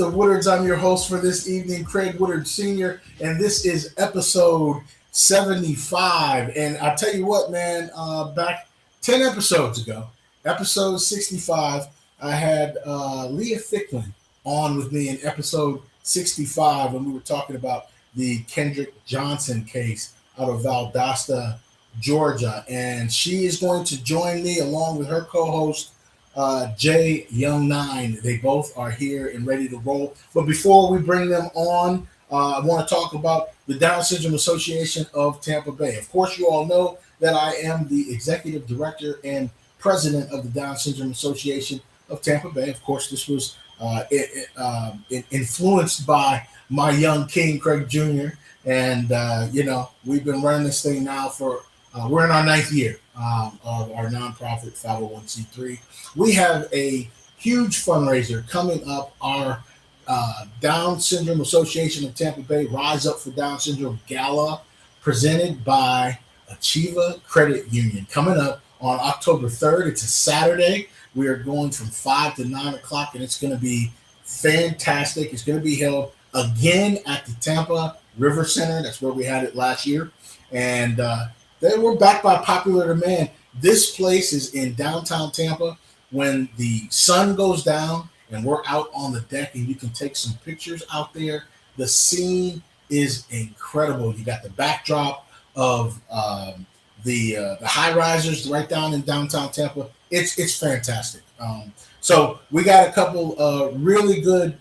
the Woodards. I'm your host for this evening, Craig Woodard Sr., and this is episode 75. And I tell you what, man, back 10 episodes ago, episode 65, I had Leah Thicklin on with me in episode 65 when we were talking about the Kendrick Johnson case out of Valdosta, Georgia. And she is going to join me along with her co-host, Jay Young 9. They both are here and ready to roll. But before we bring them on, I want to talk about the Down Syndrome Association of Tampa Bay. Of course, you all know that I am the executive director and president of the Down Syndrome Association of Tampa Bay. Of course, this was influenced by my young king, Craig Jr. And, we've been running this thing now for, we're in our 9th year of our nonprofit 501c3. We have a huge fundraiser coming up, our Down Syndrome Association of Tampa Bay Rise Up for Down Syndrome Gala, presented by Etcetera Credit Union, coming up on October 3rd. It's a Saturday. We are going from 5 to 9 o'clock, and it's going to be fantastic. It's going to be held again at the Tampa River Center. That's where we had it last year. And they were backed by popular demand. This place is in downtown Tampa. When the sun goes down and we're out on the deck and you can take some pictures out there, the scene is incredible. You got the backdrop of the high risers right down in downtown Tampa. It's fantastic. So we got a couple really good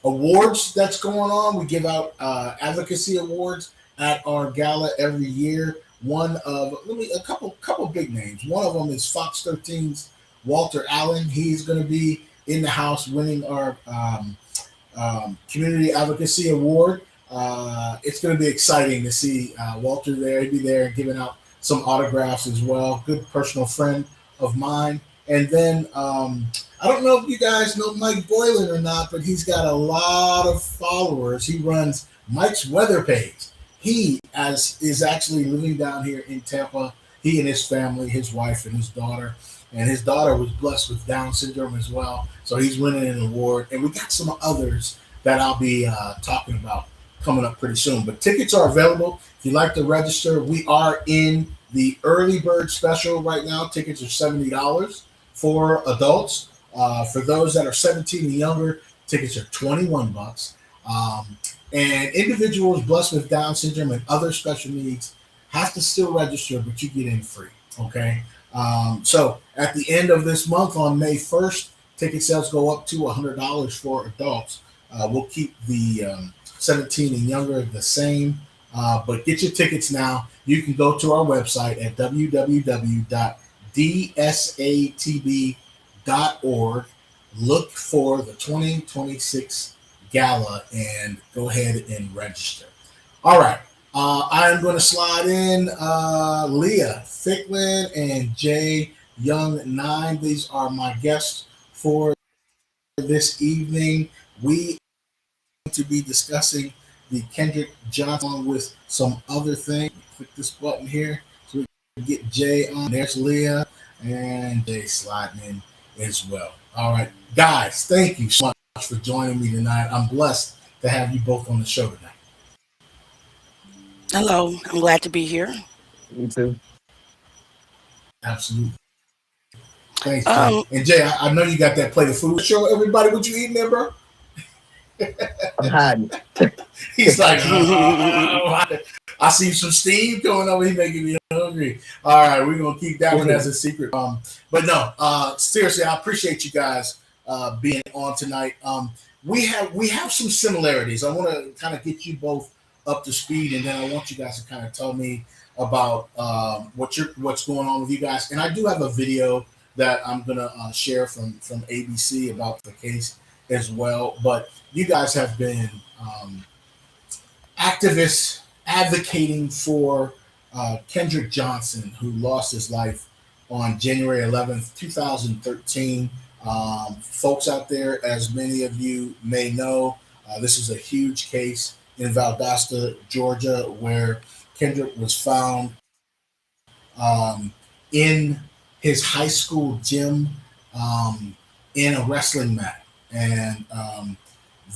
awards that's going on. We give out advocacy awards at our gala every year. One of a couple big names. One of them is Fox 13's Walter Allen. He's going to be in the house winning our community advocacy award. It's going to be exciting to see Walter there. He'll be there giving out some autographs as well. Good personal friend of mine. And then I don't know if you guys know Mike Boylan or not, but he's got a lot of followers. He runs Mike's Weather Page. He is actually living down here in Tampa. He and his family, his wife and his daughter. And his daughter was blessed with Down syndrome as well. So he's winning an award. And we got some others that I'll be talking about coming up pretty soon. But tickets are available. If you'd like to register, we are in the early bird special right now. Tickets are $70 for adults. For those that are 17 and younger, tickets are $21. And individuals blessed with Down syndrome and other special needs have to still register, but you get in free, okay? So at the end of this month on May 1st, ticket sales go up to $100 for adults. We'll keep the 17 and younger the same, but get your tickets now. You can go to our website at www.dsatb.org, look for the 2026 Gala, and go ahead and register. All right. I am going to slide in Leah Thicklin and Jay Young 9. These are my guests for this evening. We are going to be discussing the Kendrick Johnson with some other things. Click this button here so we can get Jay on. There's Leah and Jay sliding in as well. All right, guys, thank you so much for joining me tonight. I'm blessed to have you both on the show tonight. Hello, I'm glad to be here. Me too. Absolutely. Thanks, Jay. And Jay, I know you got that plate of food. Show everybody what you eating there, bro. I'm hiding. He's like, I see some steam coming over. He's making me hungry. All right, we're gonna keep that one as a secret. But no, seriously, I appreciate you guys being on tonight. We have some similarities. I want to kind of get you both up to speed, and then I want you guys to kind of tell me about what's going on with you guys. And I do have a video that I'm gonna share from ABC about the case as well. But you guys have been activists advocating for Kendrick Johnson, who lost his life on January 11th, 2013. Folks out there, as many of you may know, this is a huge case in Valdosta, Georgia, where Kendrick was found in his high school gym in a wrestling mat. and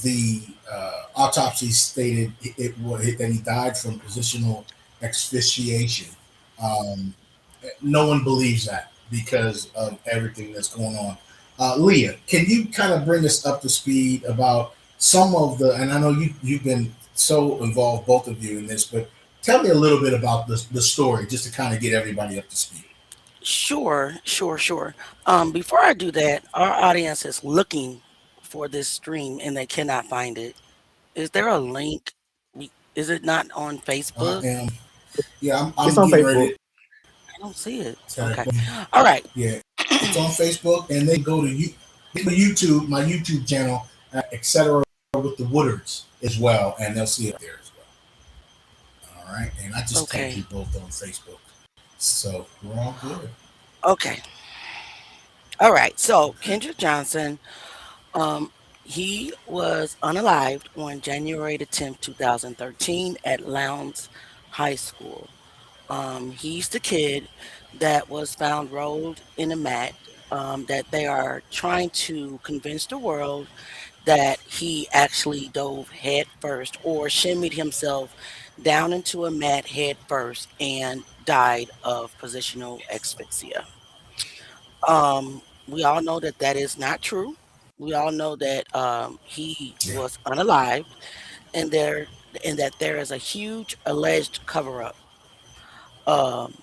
the autopsy stated that he died from positional asphyxiation. Um, no one believes that because of everything that's going on. Leah, can you kind of bring us up to speed about some of the? And I know you've been so involved, both of you, in this, but tell me a little bit about the story, just to kind of get everybody up to speed. Sure, sure, sure. Before I do that, our audience is looking for this stream and they cannot find it. Is there a link? Is it not on I Facebook? am, yeah, It's I'm on getting Facebook. ready I don't see it. to, Okay. All right. yeah, it's on Facebook, and they go to YouTube, my YouTube channel, etc. with the Woodards as well, and they'll see it there as well. All right, and I just tagged Okay. you both on Facebook, so we're all good. Okay. All right. So Kendrick Johnson, um, he was unalived on January the 10th, 2013 at Lowndes High School. He's the kid that was found rolled in a mat, that they are trying to convince the world that he actually dove head first or shimmied himself down into a mat head first and died of positional asphyxia. We all know that that is not true. We all know that he Yeah. was unalived, and that there is a huge alleged cover up. Um,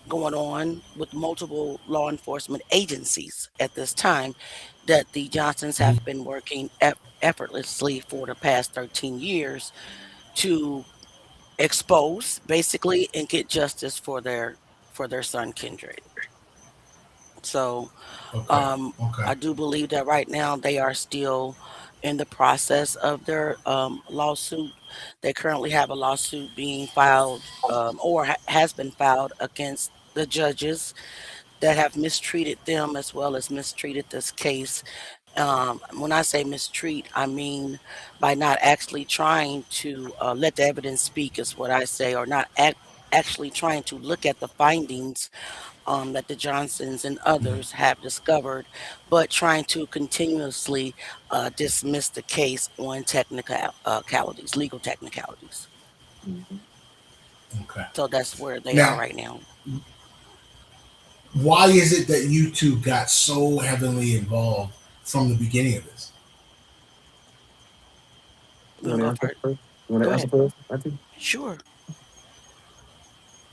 Going on with multiple law enforcement agencies at this time that the Johnsons Mhm. have been working effortlessly for the past 13 years to expose basically and get justice for their son Kendrick. So Okay. um, Okay. I do believe that right now they are still in the process of their lawsuit. They currently have a lawsuit being filed or has been filed against the judges that have mistreated them as well as mistreated this case. When I say mistreat, I mean by not actually trying to let the evidence speak, is what I say, or not actually trying to look at the findings that the Johnsons and Mhm. others have discovered, but trying to continuously dismiss the case on technicalities, legal technicalities. Mhm. Okay. So that's where they are Now, right now. why is it that you two got so heavily involved from the beginning of this? You You want want to to go answer first? first? You want Go to answer ahead. first? I think. Sure.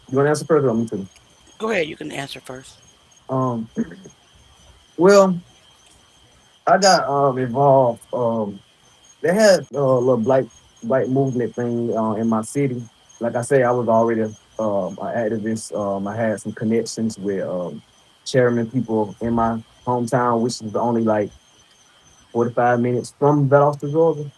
You want to answer first, or me too? Go ahead. You can answer first. Um. Well, I got involved. They had a little black movement thing in my city. Like I say, I was already an activist. I had some connections with chairman people in my hometown, which is only like 45 minutes from Valdosta, Georgia.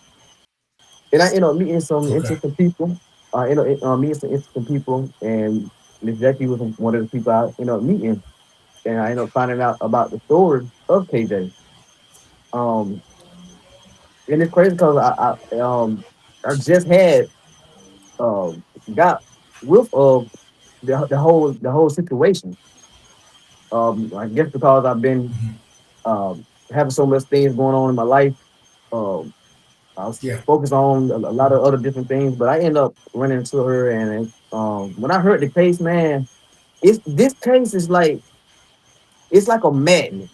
And I ended up meeting some Okay. interesting people. I ended up meeting some interesting people, and Miss Jackie was one of the people I ended up meeting, and I ended up finding out about the story of KJ. Um, and it's crazy because I just had got with the whole situation. I guess because I've been Mhm. having so much things going on in my life. Um, I was Yeah. focused on a lot of other different things, but I end up running into her, and when I heard the case, man, it's this case is like it's like a magnet.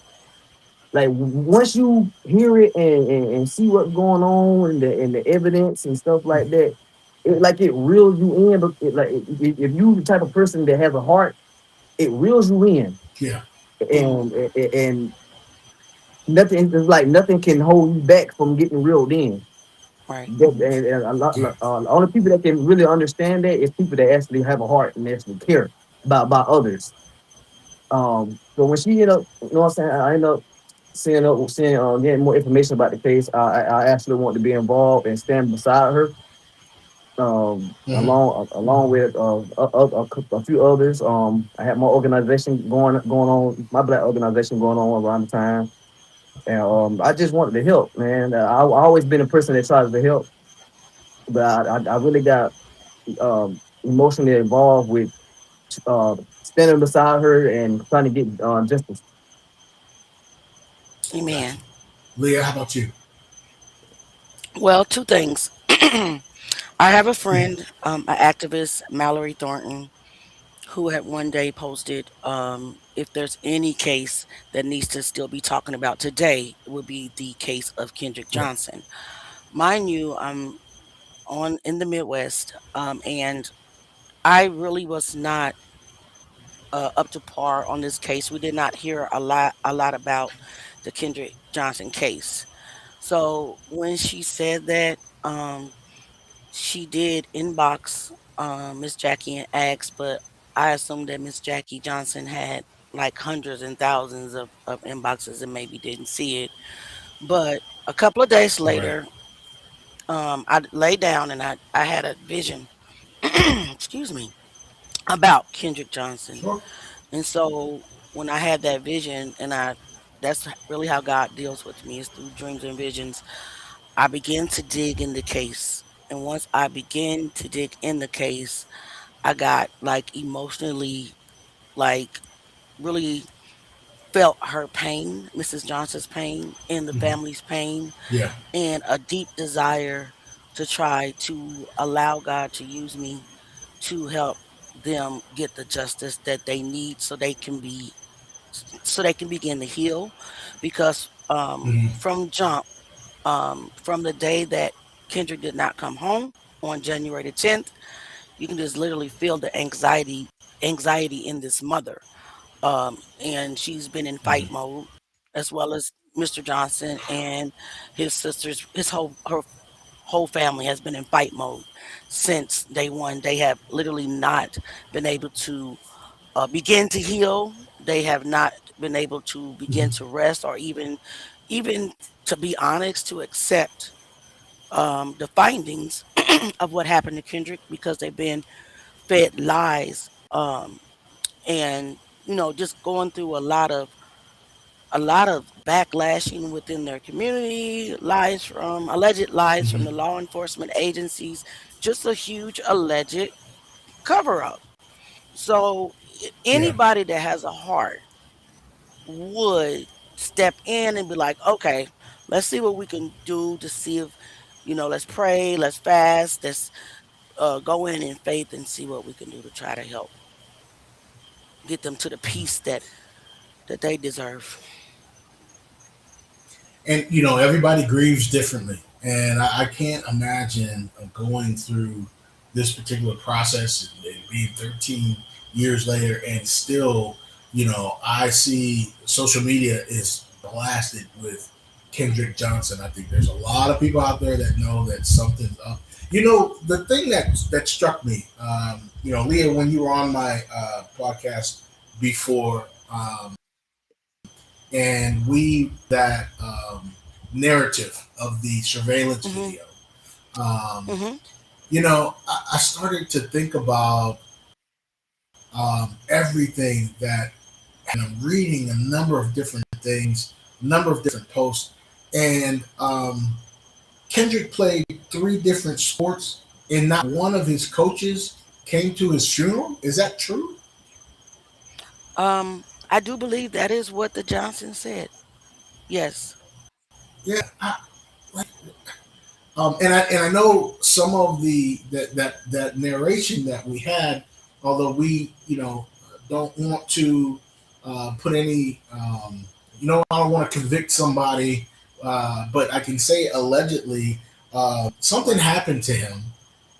Like once you hear it and see what's going on and the evidence and stuff like that, it reels you in. But if you the type of person that has a heart, it reels you in, Yeah. and nothing it's like nothing can hold you back from getting reeled in. Right. And a lot, Yeah. the only people that can really understand that is people that actually have a heart and actually care about others. So when she ended up, you know what I'm saying, I ended up getting more information about the case. I actually want to be involved and stand beside her, Hmm. along with a few others. I had my organization going on, my black organization going on around the time, and I just wanted to help, man. I always been a person that tries to help, but I really got emotionally involved with standing beside her and trying to get justice. Gotcha. Amen. Leah, how about you? Well, two things. I have a friend, an activist, Mallory Thornton, who had one day posted, if there's any case that needs to still be talking about today, it would be the case of Kendrick Right. Johnson. Mind you, I'm on in the Midwest, and I really was not up to par on this case. We did not hear a lot about the Kendrick Johnson case. So when she said that, she did inbox Miss Jackie and asked, but I assumed that Miss Jackie Johnson had like hundreds and thousands of inboxes and maybe didn't see it. But a couple of days Right. later, I lay down and I had a vision, excuse me, about Kendrick Johnson. Sure. And so when I had that vision, and that's really how God deals with me, is through dreams and visions. I began to dig in the case. And once I began to dig in the case, I got like emotionally, like really felt her pain, Mrs. Johnson's pain, and the Hmm. family's pain, Yeah. and a deep desire to try to allow God to use me to help them get the justice that they need so they can begin to heal. Because Hmm. from jump, from the day that Kendrick did not come home on January the 10th, you can just literally feel the anxiety in this mother. And she's been in fight Hmm. mode, as well as Mr. Johnson and his sisters. His whole family has been in fight mode since day one. They have literally not been able to begin to heal. They have not been able to begin Hmm. to rest, or even to be honest, to accept the findings of what happened to Kendrick, because they've been fed lies, and just going through a lot of backlashing within their community, alleged lies from Hmm. the law enforcement agencies, just a huge alleged cover up. So Yeah. anybody that has a heart would step in and be like, okay, let's see what we can do to see if, let's pray, let's fast, let's go in faith and see what we can do to try to help get them to the peace that they deserve. And everybody grieves differently, and I can't imagine going through this particular process and being 13 years later, and still, I see social media is blasted with Kendrick Johnson. I think there's a lot of people out there that know that something's up. The thing that struck me, Leah, when you were on my podcast before, and we that narrative of the surveillance Mhm. video. Um, Mhm. I started to think about everything that, and I'm reading a number of different things, a number of different posts, and Kendrick played three different sports, and not one of his coaches came to his funeral. Is that true? I do believe that is what the Johnson said. Yes. Yeah, like, and I know some of that narration that we had, although we don't want to put any I don't want to convict somebody, but I can say allegedly something happened to him,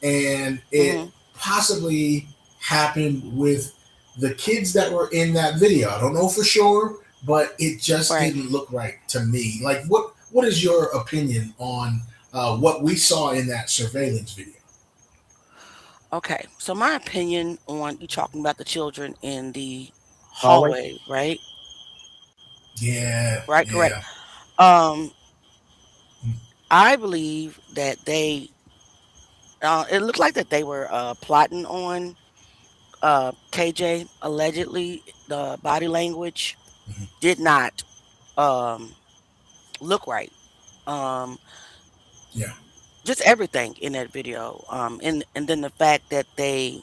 and it Mhm. possibly happened with the kids that were in that video. I don't know for sure, but it just Right. didn't look right to me. Like, what is your opinion on what we saw in that surveillance video? Okay. So my opinion on you talking about the children in the Hallway. hallway, right? Yeah, Right. Correct. yeah. Um, I believe that it looked like that they were plotting on KJ. Allegedly, the body language Mhm. did not um look right. Um, Yeah. just everything in that video. And then the fact that it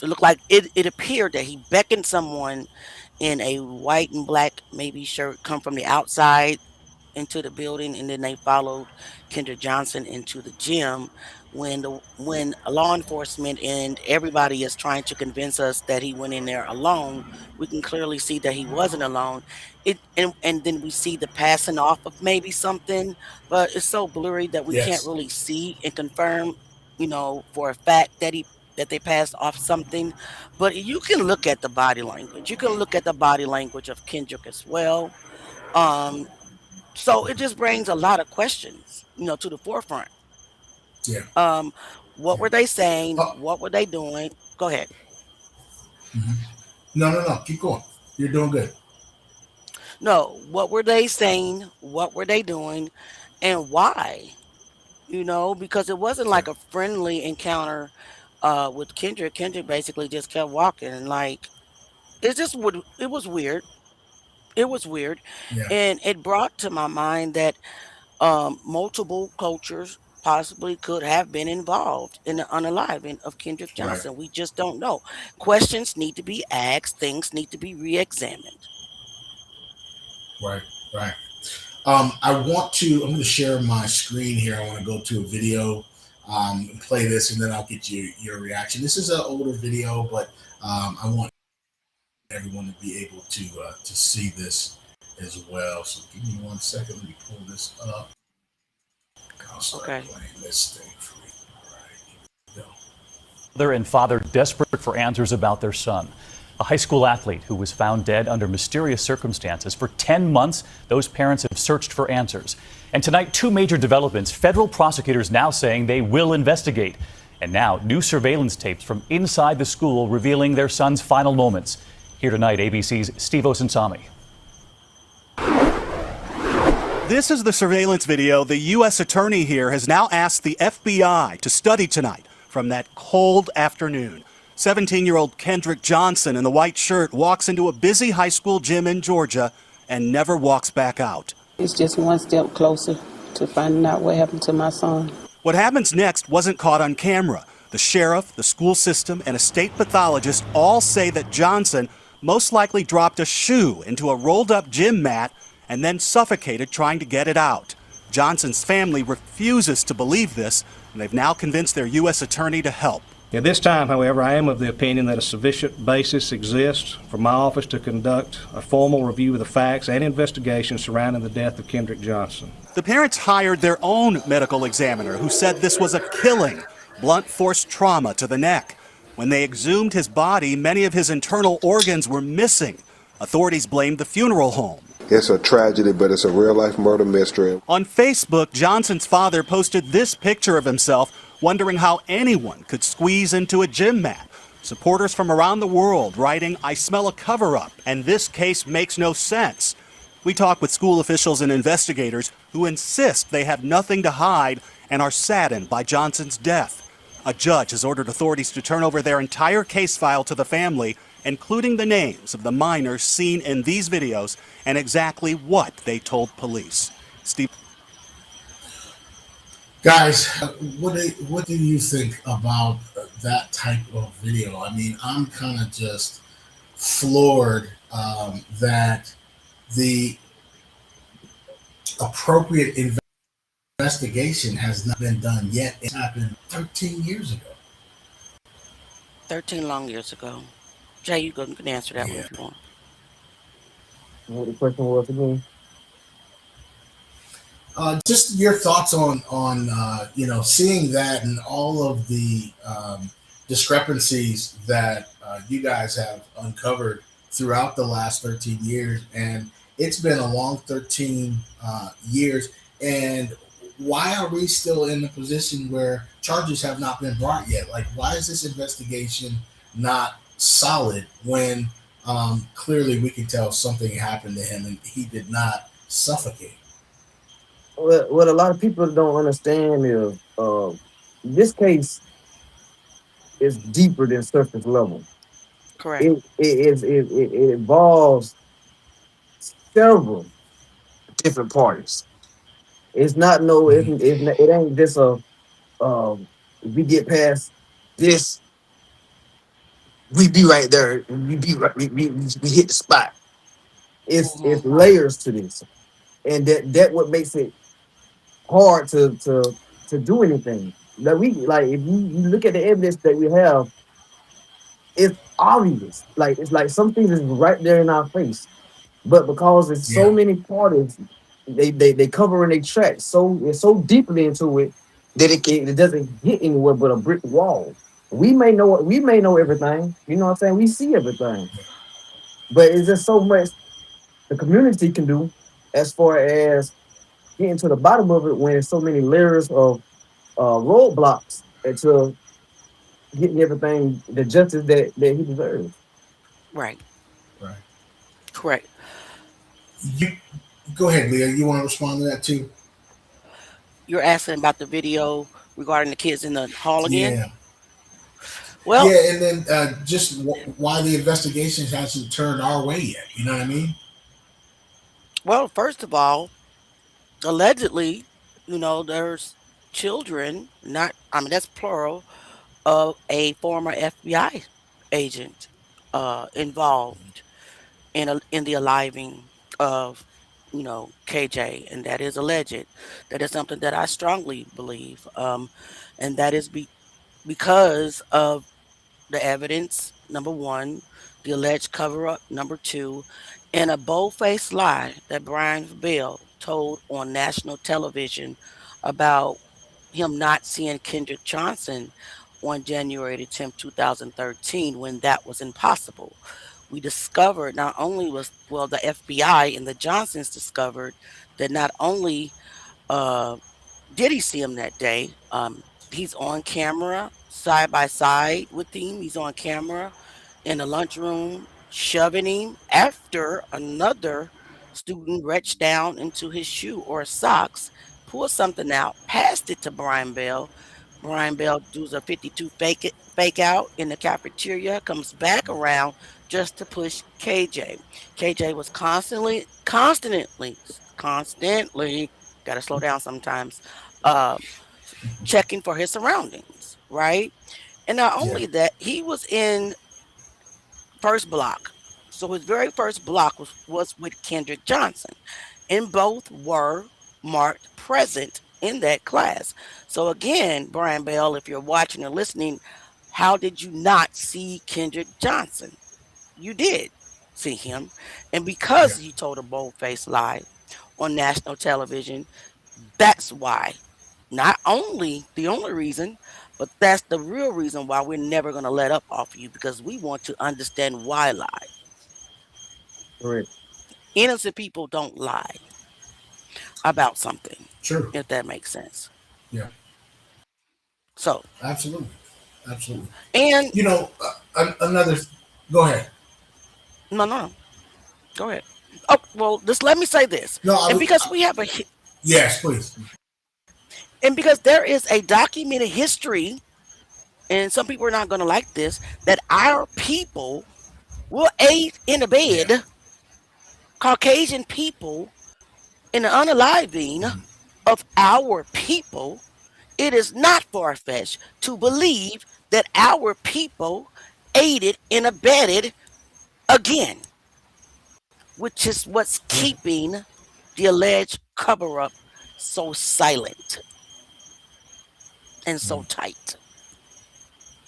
looked like it appeared that he beckoned someone in a white and black maybe shirt come from the outside, into the building, and then they followed Kendrick Johnson into the gym. When law enforcement and everybody is trying to convince us that he went in there alone, we can clearly see that he wasn't alone. And then we see the passing off of maybe something, but it's so blurry that we can't Yes. really see and confirm, for a fact that they passed off something. But you can look at the body language. You can look at the body language of Kendrick as well. Um, so it just brings a lot of questions, to the forefront. Yeah. Um, what Yeah. were they saying? Oh. What were they doing? Go ahead. Mhm. No, no, no. Keep going. You're doing good. No, what were they saying? What were they doing? And why? Because it wasn't Yeah. like a friendly encounter with Kendrick. Kendrick basically just kept walking, and like it was weird. It was weird. Yeah. And it brought to my mind that multiple cultures possibly could have been involved in the unaliving of Kendrick Right. Johnson. We just don't know. Questions need to be asked, things need to be re examined. Right. Right. I want to. I'm going to share my screen here. I want to go to a video, and play this, and then I'll get your reaction. This is an older video, but I want everyone to be able to see this as well. So give me 1 second. Let me pull this up. I'll start Okay. playing this thing for you. All right. Here we go. Mother and father desperate for answers about their son. A high school athlete who was found dead under mysterious circumstances. For 10 months, those parents have searched for answers. And tonight, two major developments. Federal prosecutors now saying they will investigate. And now, new surveillance tapes from inside the school revealing their son's final moments. Here tonight, ABC's Steve Osunsami. This is the surveillance video the U.S. attorney here has now asked the FBI to study tonight from that cold afternoon. 17-year-old Kendrick Johnson in the white shirt walks into a busy high school gym in Georgia and never walks back out. It's just one step closer to finding out what happened to my son. What happens next wasn't caught on camera. The sheriff, the school system, and a state pathologist all say that Johnson most likely dropped a shoe into a rolled-up gym mat and then suffocated trying to get it out. Johnson's family refuses to believe this, and they've now convinced their U.S. attorney to help. At this time, however, I am of the opinion that a sufficient basis exists for my office to conduct a formal review of the facts and investigation surrounding the death of Kendrick Johnson. The parents hired their own medical examiner who said this was a killing, blunt force trauma to the neck. When they exhumed his body, many of his internal organs were missing. Authorities blamed the funeral home. It's a tragedy, but it's a real-life murder mystery. On Facebook, Johnson's father posted this picture of himself, wondering how anyone could squeeze into a gym mat. Supporters from around the world writing, "I smell a cover-up, and this case makes no sense." We talk with school officials and investigators who insist they have nothing to hide and are saddened by Johnson's death. A judge has ordered authorities to turn over their entire case file to the family, including the names of the minors seen in these videos and exactly what they told police. Steve. Guys, what do you think about that type of video? I mean, I'm kind of just floored that the appropriate investigation has not been done yet. It happened 13 years ago. 13 long years ago. Jay, you can answer that one Yeah. if you want. What the question was again? Just your thoughts on seeing that and all of the discrepancies that you guys have uncovered throughout the last 13 years, and it's been a long 13 years. And why are we still in the position where charges have not been brought yet? Like, why is this investigation not solid when clearly we can tell something happened to him and he did not suffocate? What a lot of people don't understand is this case is deeper than surface level. Correct. It involves several different parties. It's not no. It ain't just a. If we get past this, we be right there. We be right. We hit the spot. It's Mhm. layers to this, and that what makes it hard to do anything. Like we like if you look at the evidence that we have, it's obvious. Like it's like some things is right there in our face. But because there's so Yeah. many parties, they covering their tracks so it's so deeply into it that it doesn't get anywhere but a brick wall. We may know everything, you know what I'm saying? We see everything. But it's just so much the community can do as far as getting to the bottom of it when there's so many layers of roadblocks into getting everything the justice that he deserves. Right. Right. Correct. You go ahead, Leah. You want to respond to that too? You're asking about the video regarding the kids in the hall again? Yeah. Well, Yeah, and then just why the investigation hasn't turned our way yet. You know what I mean? first of all, allegedly, there's children, not, I mean, that's plural, of a former FBI agent involved in the aliving of KJ, and that is alleged. That is something that I strongly believe, and that is because of the evidence, number one, the alleged cover up, number two, and a bold-faced lie that Brian Bell told on national television about him not seeing Kendrick Johnson on January the 10th, 2013, when that was impossible. We discovered not only the FBI and the Johnsons discovered that not only uh, did he see him that day? He's on camera side by side with him. He's on camera in the lunchroom shoving him after another student reached down into his shoe or socks, pulled something out, passed it to Brian Bell. Brian Bell does a 52 fake out in the cafeteria, comes back around just to push KJ. KJ was constantly, gotta slow down sometimes, uh, checking for his surroundings, right? And not Yeah. only that, he was in first block. So his very first block was with Kendrick Johnson, and both were marked present in that class. So again, Brian Bell, if you're watching or listening, how did you not see Kendrick Johnson? You did see him. And Yeah. because you told a bold faced lie on national television, that's why. Not only the only reason, but that's the real reason why we're never going to let up off you, because we want to understand why lie. Correct. Innocent people don't lie about something, True. if that makes sense. Yeah. So, Absolutely. Absolutely. and You know, another. Go ahead. no, go ahead. Oh, well, just let me say this. No. And because we have Yes, please. and because there is a documented history, and some people are not going to like this, that our people will aid in the Yeah. bed Caucasian people in the unaliving Mhm. of our people. It is not far-fetched to believe that our people aided and abetted again, which is what's Yeah. keeping the alleged cover-up so silent and so Mhm. tight.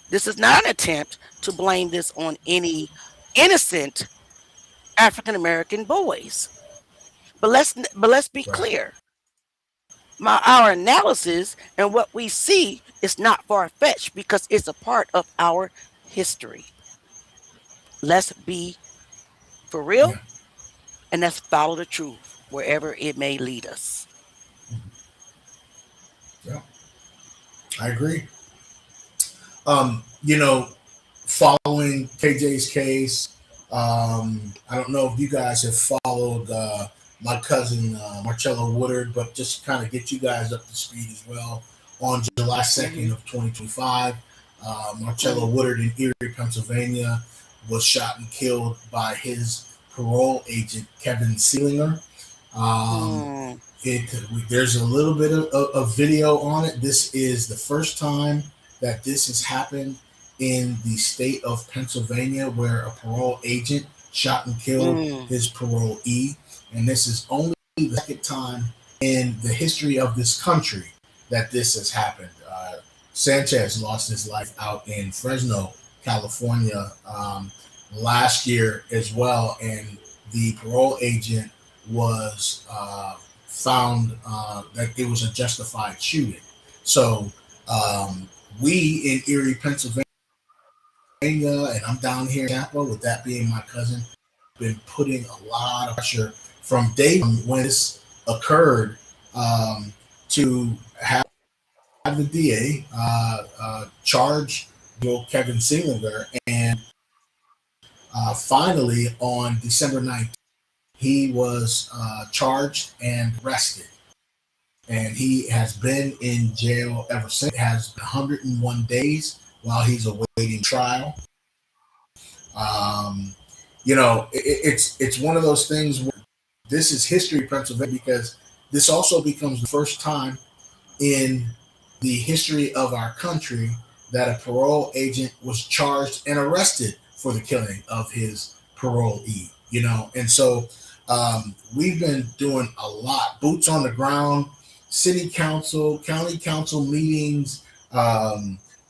This is not an attempt to blame this on any innocent African American boys. But let's be Right. clear. Our analysis and what we see is not far-fetched because it's a part of our history. Let's be for Yeah. real, and let's follow the truth wherever it may lead us. Yeah. I agree. You know, following KJ's case, I don't know if you guys have followed my cousin Marcello Woodard, but just kind of get you guys up to speed as well. On July 2nd Hmm. of 2025, Marcello Hmm. Woodard in Erie, Pennsylvania, was shot and killed by his parole agent, Kevin Seelinger. Um, Mm, there's a little bit of video on it. This is the first time that this has happened in the state of Pennsylvania, where a parole agent shot and killed mm, his parolee, and this is only the second time in the history of this country that this has happened. Sanchez lost his life out in Fresno, California, last year as well, and the parole agent was found that it was a justified shooting. So we in Erie, Pennsylvania, and I'm down here in Tampa, with that being my cousin, been putting a lot of pressure from day one when this occurred, to have the DA charge Kevin Seelinger. And finally, on December 19th, he was charged and arrested. And he has been in jail ever since. It has been 101 days while he's awaiting trial. Um, it's one of those things where this is history, Pennsylvania, because this also becomes the first time in the history of our country that a parole agent was charged and arrested for the killing of his parolee. And so we've been doing a lot, boots on the ground, city council, county council meetings,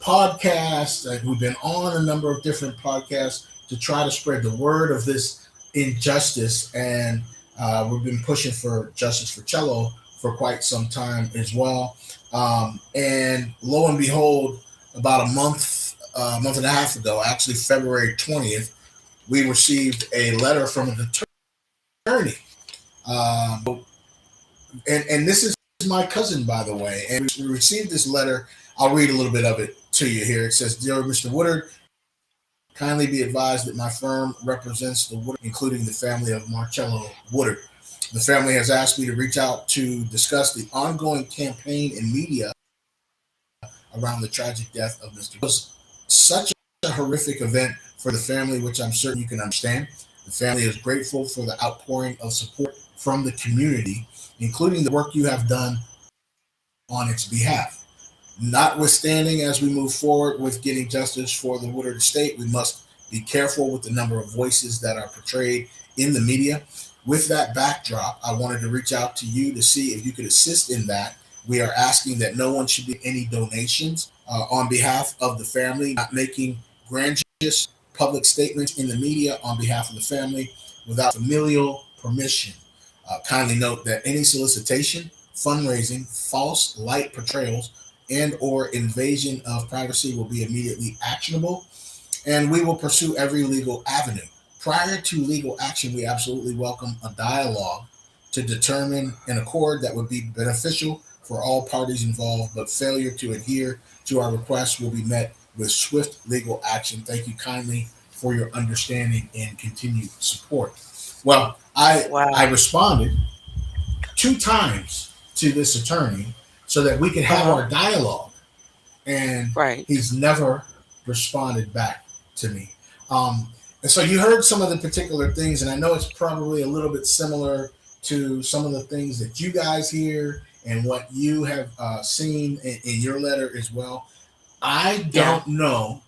podcasts. We've been on a number of different podcasts to try to spread the word of this injustice, and we've been pushing for justice for Cello for quite some time as well. And lo and behold, about a month and a half ago, actually February 20th, we received a letter from an attorney. And this is my cousin, by the way. And we received this letter. I'll read a little bit of it to you here. It says, "Dear Mr. Woodard, kindly be advised that my firm represents the Woodard, including the family of Marcello Woodard. The family has asked me to reach out to discuss the ongoing campaign in media around the tragic death of Mr. It was such a horrific event for the family, which I'm certain you can understand. The family is grateful for the outpouring of support from the community, including the work you have done on its behalf. Notwithstanding, as we move forward with getting justice for the Woodard estate, we must be careful with the number of voices that are portrayed in the media. With that backdrop, I wanted to reach out to you to see if you could assist in that. We are asking that no one should make any donations on behalf of the family, not making grandiose public statements in the media on behalf of the family without familial permission. Kindly note that any solicitation, fundraising, false light portrayals, and or invasion of privacy will be immediately actionable, and we will pursue every legal avenue. Prior to legal action, we absolutely welcome a dialogue to determine an accord that would be beneficial for all parties involved, but failure to adhere to our requests will be met with swift legal action. Thank you kindly for your understanding and continued support." Well, I Wow. responded 2 times to this attorney so that we could have Uh-huh. our dialogue, and Right. he's never responded back to me. Um, and so you heard some of the particular things, and I know it's probably a little bit similar to some of the things that you guys hear and what you have seen in your letter as well. I Yeah. don't know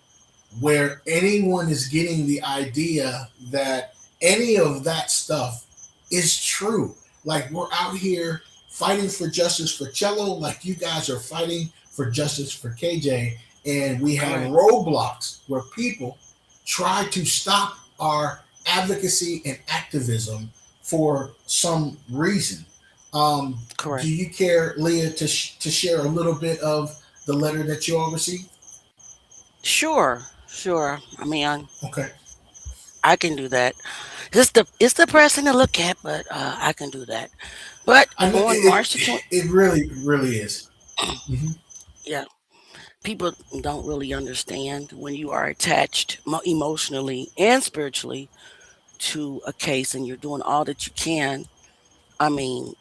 where anyone is getting the idea that any of that stuff is true. Like, we're out here fighting for justice for Cello, like you guys are fighting for justice for KJ, and we have Correct. roadblocks where people try to stop our advocacy and activism for some reason. Do Correct. you care, Leah, to share a little bit of the letter that you all received? Sure. Sure. Okay. I can do that. It's depressing to look at, but I can do that. But I know on March the 20th, it really really is. Hmm. yeah, people don't really understand when you are attached emotionally and spiritually to a case and you're doing all that you can.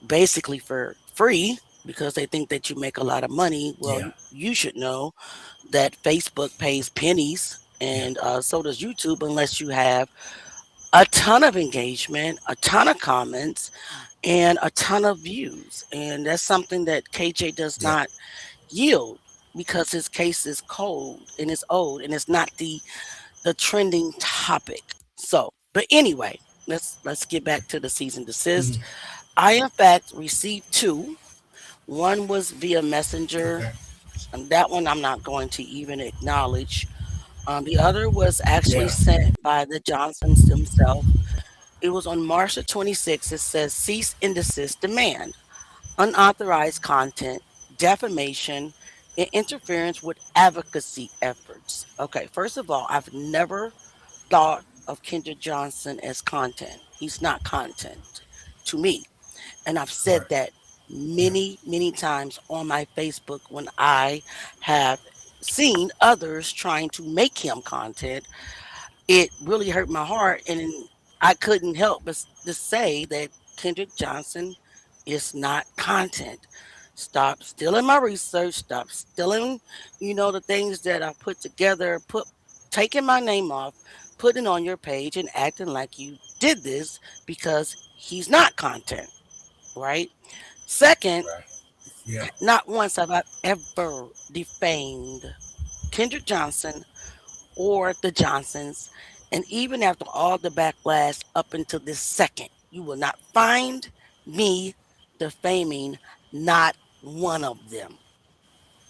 Basically for free because they think that you make a lot of money. Well, Yeah. you should know that Facebook pays pennies, Yeah. and so does YouTube, unless you have a ton of engagement, a ton of comments, and a ton of views. And that's something that KJ does Yeah. not yield because his case is cold and it's old and it's not the trending topic. So, but anyway, let's get back to the cease and desist. Hmm. I, in fact, received two. One was via Messenger, Okay. and that one I'm not going to even acknowledge. The other was actually Yeah. sent by the Johnsons themselves. It was on March the 26th. It says cease and desist demand, unauthorized content, defamation, and interference with advocacy efforts. Okay, first of all, I've never thought of Kendra Johnson as content. He's not content to me. And I've said Right. that Yeah. many times on my Facebook when I have seen others trying to make him content. It really hurt my heart, and I couldn't help but to say that Kendrick Johnson is not content. Stop stealing my research. Stop stealing, the things that I put together. Taking my name off, putting on your page, and acting like you did this because he's not content, right? Second, Right. Yeah. not once have I ever defamed Kendrick Johnson or the Johnsons. And even after all the backlash up until this second, you will not find me defaming not one of them.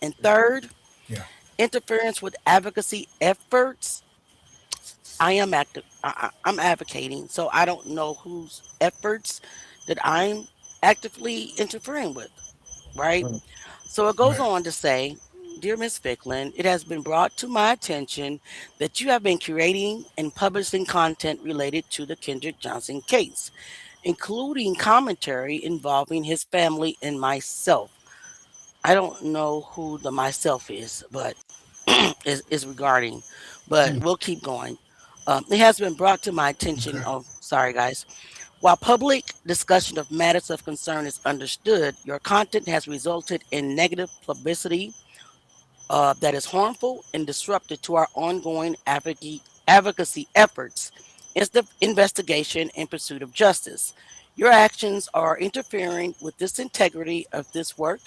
And third, Yeah. interference with advocacy efforts. I am active. I'm advocating, so I don't know whose efforts that I'm actively interfering with, right? Mm. So it goes Right. on to say, Dear Miss Ficklin, it has been brought to my attention that you have been curating and publishing content related to the Kendrick Johnson case, including commentary involving his family and myself. I don't know who the myself is, but is regarding, but we'll keep going. It has been brought to my attention. Okay. Oh, sorry, guys. While public discussion of matters of concern is understood, your content has resulted in negative publicity that is harmful and disruptive to our ongoing advocacy efforts. It's the investigation in pursuit of justice. Your actions are interfering with this integrity of this work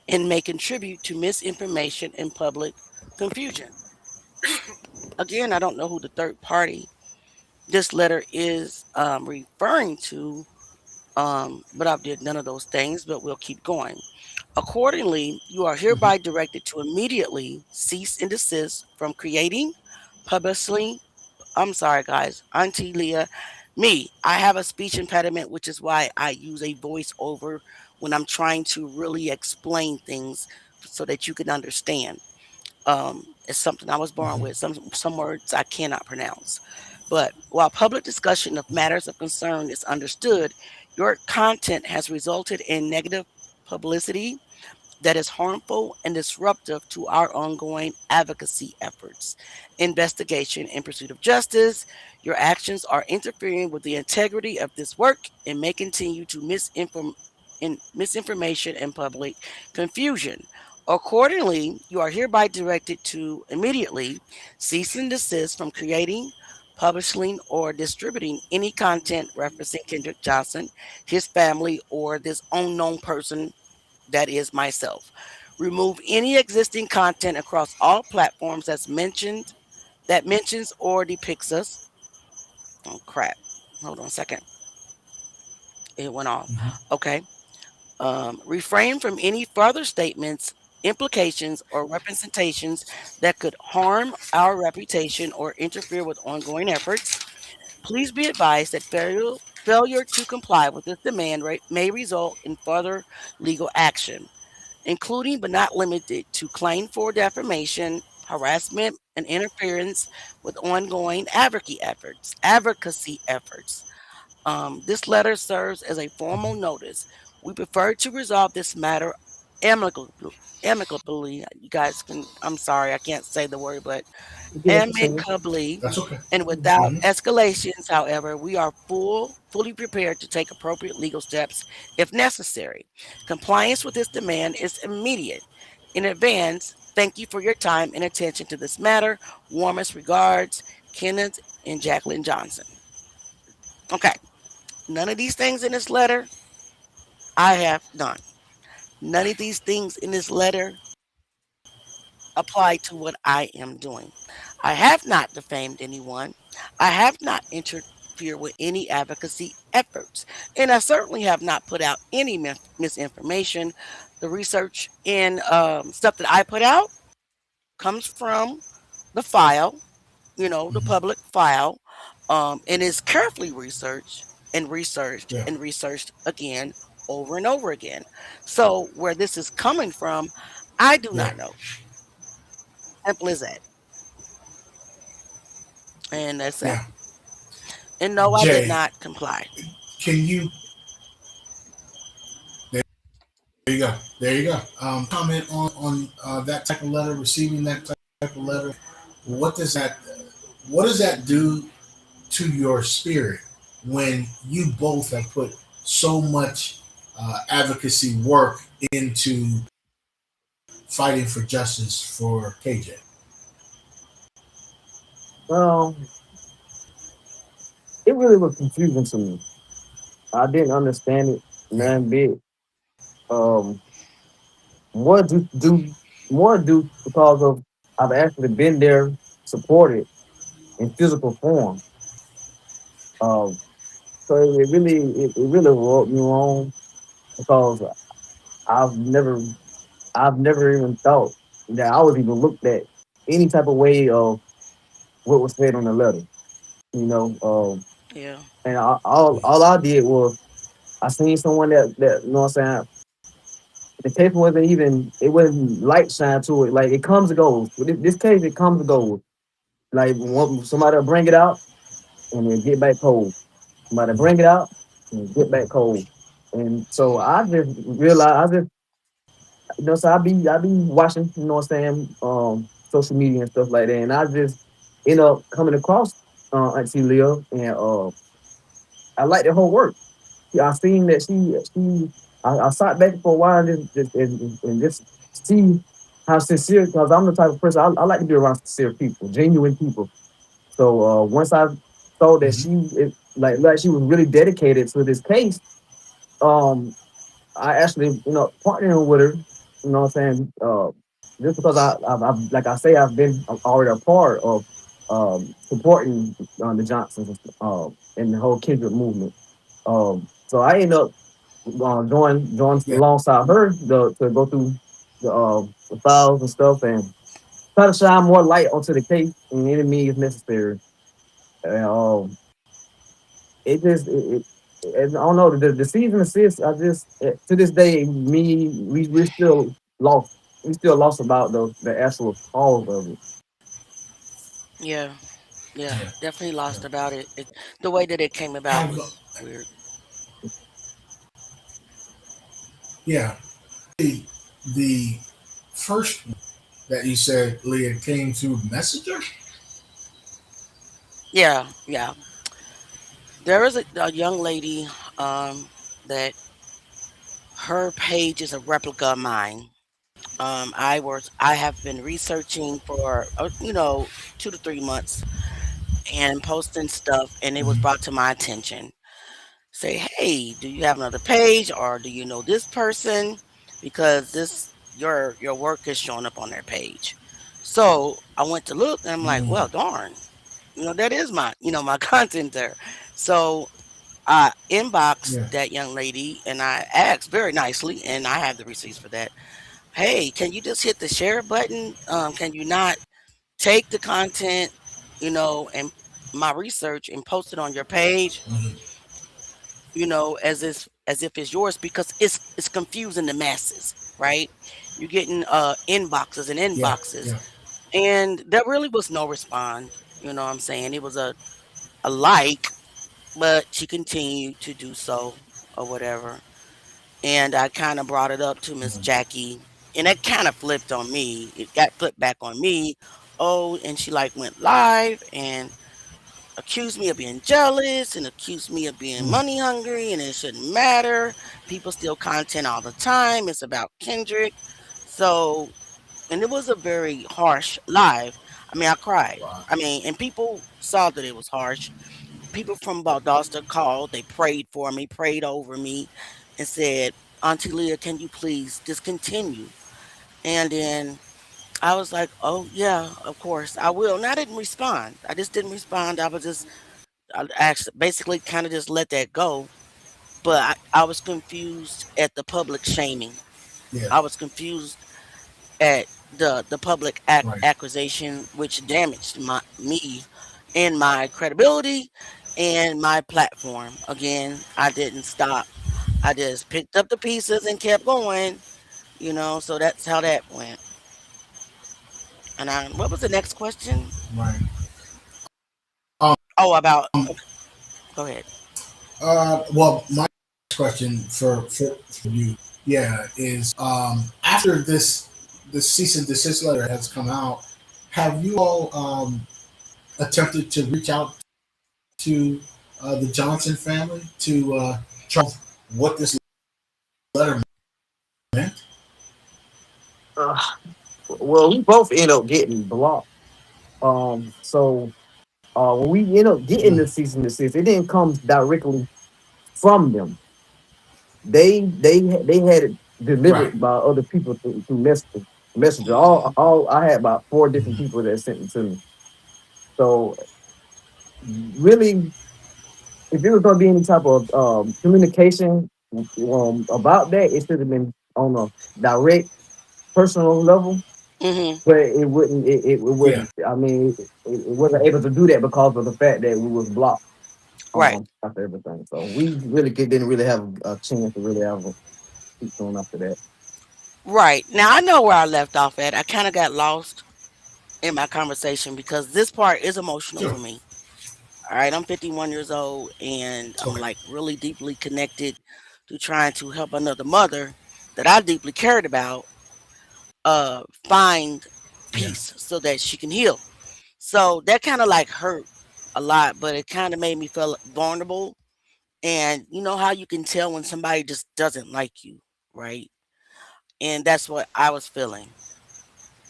and may contribute to misinformation and public confusion. Again, I don't know who the third party this letter is referring to, but I did none of those things, but we'll keep going. Accordingly, you are hereby directed to immediately cease and desist from creating, publishing. I'm sorry, guys, Auntie Leah, me. I have a speech impediment, which is why I use a voiceover when I'm trying to really explain things so that you can understand. It's something I was born with. Some words I cannot pronounce. But while public discussion of matters of concern is understood, your content has resulted in negative publicity that is harmful and disruptive to our ongoing advocacy efforts. Investigation in pursuit of justice. Your actions are interfering with the integrity of this work and may continue to misinformation and public confusion. Accordingly, you are hereby directed to immediately cease and desist from creating, publishing, or distributing any content referencing Kendrick Johnson, his family, or this unknown person that is myself. Remove any existing content across all platforms that mentions or depicts us. Oh crap. Hold on a second. It went off. Okay. Refrain from any further statements, implications, or representations that could harm our reputation or interfere with ongoing efforts. Please be advised that failure to comply with this demand may result in further legal action, including but not limited to claim for defamation, harassment, and interference with ongoing advocacy efforts. This letter serves as a formal notice. We prefer to resolve this matter amicably. Amicably, you guys can. I'm sorry, I can't say the word, but You get what you're saying? amicably That's okay. and without escalations. However, we are fully prepared to take appropriate legal steps if necessary. Compliance with this demand is immediate. In advance, thank you for your time and attention to this matter. Warmest regards, Kenneth and Jacqueline Johnson. Okay, none of these things in this letter I have done. None of these things in this letter apply to what I am doing. I have not defamed anyone. I have not interfered interfere with any advocacy efforts. And I certainly have not put out any misinformation. The research and stuff that I put out comes from the file, the Hmm. public file, and is carefully researched and researched Yeah, and researched again over and over again. So where this is coming from, I do yeah, not know. Simple as that. And that's that. yeah. And no, I did Jay, not comply. can you? There you go. There you go. Comment on that type of letter, receiving that type of letter. What does that What does that do to your spirit when you both have put so much advocacy work into fighting for justice for KJ? Well, it really was confusing to me. I didn't understand it Yeah. none bit. Um, more do more do because of I've actually been there, supported in physical form. Um, so it really rubbed me wrong because I've never I've never even thought that I was even looked at any type of way of what was said on the letter. You know, Yeah. and all I did was I seen someone that you know what I'm saying. The case wasn't even it wasn't light shine to it. Like it comes and goes. With this case, it comes and goes. Like somebody will bring it out and then get back cold. Somebody bring it out and get back cold. And so I just realized I just so I be watching, you know what I'm saying, social media and stuff like that. And I just end up coming across Auntie Leah and I like the whole work. I seen that I sat back for a while and just see how sincere because I'm the type of person I like to be around sincere people, genuine people. So once I saw that Hmm. like she was really dedicated to this case, um, I actually partnering with her. You know what I'm saying? Just because I've like I say I've been already a part of supporting the Johnsons and the whole Kindred movement. So I ended up join Yeah. alongside her to go through the files and stuff and try to shine more light onto the case and any means necessary. And, it just I don't know the season assists. I just to this day, we're still lost. We still lost about the actual cause of it. Yeah. Yeah. Yeah. Definitely Yeah. lost about it. The way that it came about Have was weird. Yeah. The first one that you said, Leah, came through Messenger. Yeah. Yeah. There is a young lady that her page is a replica of mine. I have been researching for 2 to 3 months and posting stuff, and it was Hmm. brought to my attention. Say, hey, do you have another page, or do you know this person? Because your work is showing up on their page. So I went to look, and I'm like, well, Mm. darn, that is my content there. So I inboxed Yeah. that young lady, and I asked very nicely, and I have the receipts for that. Hey, can you just hit the share button? Can you not take the content, and my research and post it on your page, Hmm. as if it's yours because it's confusing the masses, right? You're getting inboxes and Yeah. inboxes, Yeah. and there really was no respond. You know what I'm saying? It was a like, but she continued to do so or whatever. And I kind of brought it up to Miss Mm. Jackie, and it kind of flipped on me. It got flipped back on me. Oh, and she like went live and accused me of being jealous and accused me of being Mm. money hungry, and it shouldn't matter. People steal content all the time. It's about Kendrick. So, and it was a very harsh live. I mean, I cried. Wow. I mean, and people saw that it was harsh. People from Valdosta called. They prayed for me, prayed over me, and said, Auntie Leah, can you please discontinue? And then I was like, oh, yeah, of course, I will. And I didn't respond. I just didn't respond. I actually basically kind of just let that go. But I was confused at the public shaming. Yeah. I was confused at the public Right. accusation, which damaged me and my credibility and my platform. Again, I didn't stop. I just picked up the pieces and kept going. So that's how that went. And what was the next question? Right. Um. Oh, about okay, go ahead. Well, my question for you, yeah, is after this cease and desist letter has come out, have you all attempted to reach out to the Johnson family to try what this letter meant? Uh, well, we both end up getting blocked. So when we end up getting Mm, the cease and desist, it didn't come directly from them. They had it right. delivered by other people through messenger. Hmm. All I had about four different Hmm. people that sent it to me. So really, if it was gonna be any type of communication about that, it should have been on a direct personal level. Hmm. But it wouldn't. It Yeah. wouldn't. I mean, it wasn't able to do that because of the fact that we was blocked Right. after everything. So we really didn't really have a chance to really have a keep going after that. Right. Now I know where I left off at. I kind of got lost in my conversation because this part is emotional Sure. for me. All right, I'm 51 years old and I'm Okay. like really deeply connected to trying to help another mother that I deeply cared about find Yeah. peace so that she can heal. So that kind of like hurt a lot, but it kind of made me feel vulnerable. And you know how you can tell when somebody just doesn't like you, right? And that's what I was feeling.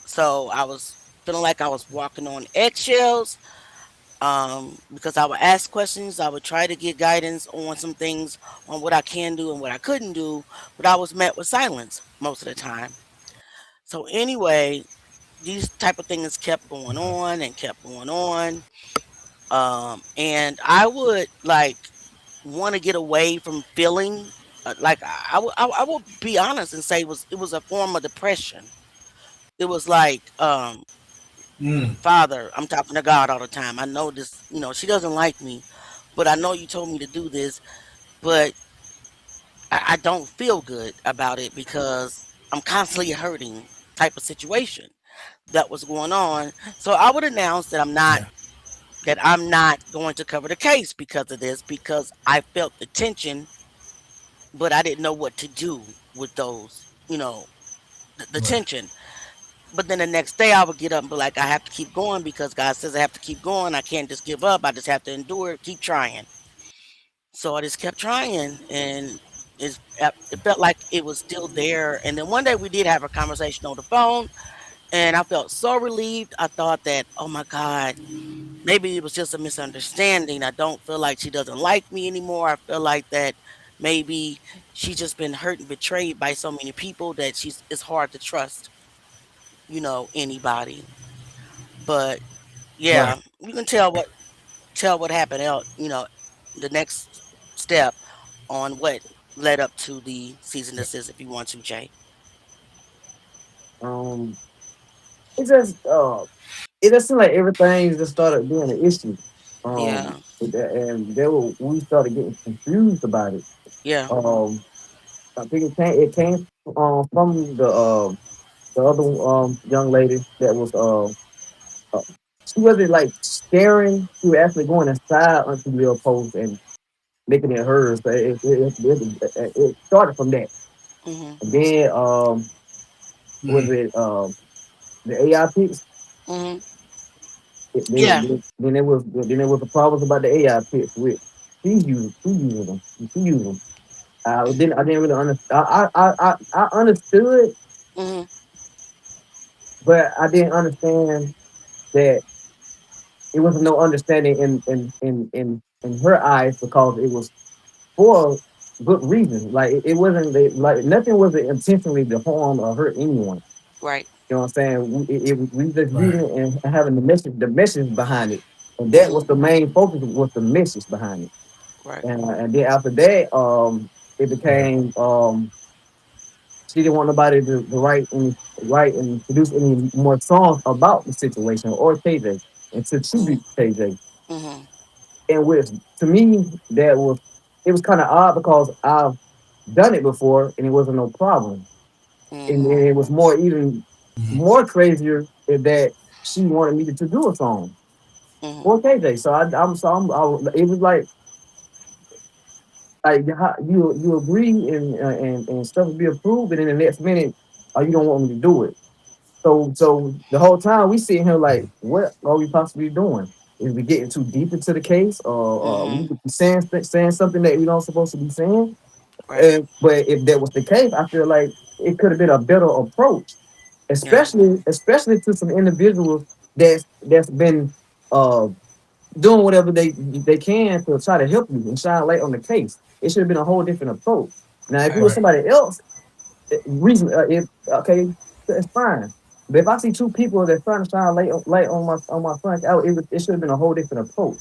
So I was feeling like I was walking on eggshells because I would ask questions. I would try to get guidance on some things on what I can do and what I couldn't do, but I was met with silence most of the time. So anyway, these type of things kept going Okay. on and kept going on. And I would like want to get away from feeling like I will be honest and say it was a form of depression. It was like Mm, Father, I'm talking to God all the time. I know this, she doesn't like me, but I know you told me to do this, but I don't feel good about it because I'm constantly hurting type of situation that was going on. So I would announce yeah. that I'm not going to cover the case because of this, because I felt the tension, but I didn't know what to do with those, the Right. tension. But then the next day I would get up and be like, I have to keep going because God says I have to keep going. I can't just give up. I just have to endure it, keep trying. So I just kept trying, and it felt like it was still there. And then one day we did have a conversation on the phone, and I felt so relieved. I thought that, oh my God, maybe it was just a misunderstanding. I don't feel like she doesn't like me anymore. I feel like that maybe she's just been hurt and betrayed by so many people that it's hard to trust, anybody. But Right. yeah, you can tell what happened out, the next step on what led up to the cease and Yeah. desist if you want to, Jay. Um, it just it just seemed like everything just started being an issue. Yeah. And we started getting confused about it. Yeah. Um, I think it came from the other young lady that was uh she wasn't like staring. She was actually going inside onto the post and making it hers. So it started from that. Mhm. And then was Mm, it the AI pics? Mhm. Yeah. Then there was the problems about the AI pics with she using them. She using them. I didn't really understand. I understood, Mhm. but I didn't understand that it wasn't no understanding in her eyes because it was for good reason. Like it wasn't like nothing was intentionally to harm or hurt anyone. Right. You know what I'm saying? We just right. using it and having the message behind it. and that was Mhm. the main focus, was the message behind it. Right. And then after that, it Right. became she didn't want nobody to write and produce any more songs about the situation or KJ and to Mhm. tribute KJ. Mhm. And which to me that was it was kind of odd because I've done it before and it wasn't no problem. And Mhm. it was more even Mhm. more crazier that she wanted me to do a song Mhm. for KJ. So it was like you agree and stuff will be approved, and in the next minute, you don't want me to do it. So the whole time we sitting here like, what are we possibly doing? Is we getting too deep into the case, or we Mhm. could be saying something that we don't supposed to be saying? Right. But if that was the case, I feel like it could have been a better approach, Yeah. especially to some individuals that's been uh doing whatever they can to try to help you and shine light on the case. It should have been a whole different approach. Now, if it Right. was Right. somebody else, reason if okay, it's fine. But if I see two people that's trying to shine light on my front, it should have been a whole different approach.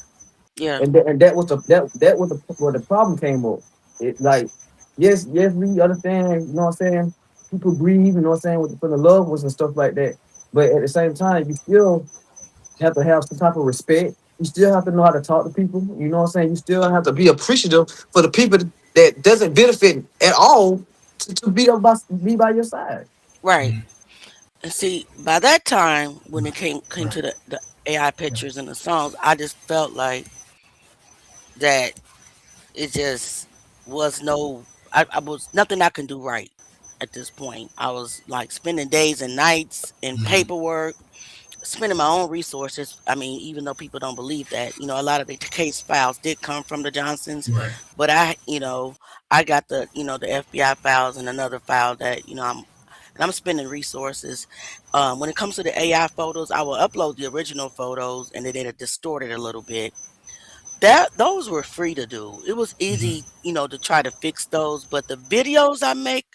Yeah. And that was that was where the problem came up. It like yes we understand, you know what I'm saying. People grieve, you know what I'm saying, for the loved ones and stuff like that. But at the same time, you still have to have some type of respect. You still have to know how to talk to people. You know what I'm saying? You still have to be appreciative for the people that doesn't benefit at all to be by your side. Right. Mhm. And see, by that time, when it came Right. to the AI Yeah. pictures and the songs, I just felt like that it just was no. I was nothing I can do right at this point. I was like spending days and nights in Mhm. paperwork, spending my own resources. I mean, even though people don't believe that, a lot of the case files did come from the Johnsons, Right. but I got the FBI files and another file that, I'm spending resources. When it comes to the AI photos, I will upload the original photos and then it'll distort it a little bit. Those were free to do. It was Mhm. easy, to try to fix those, but the videos I make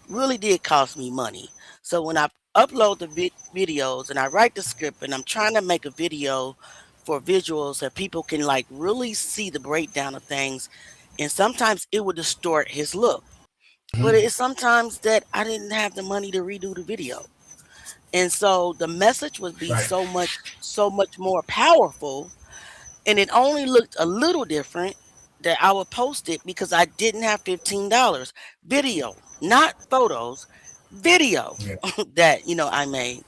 really did cost me money. So when I upload the videos and I write the script and I'm trying to make a video for visuals that people can like really see the breakdown of things, and sometimes it would distort his look. But Mhm. it's sometimes that I didn't have the money to redo the video. And so the message would be Right. so much more powerful, and it only looked a little different that I would post it because I didn't have $15. Video, not photos, video Yeah. that, I made.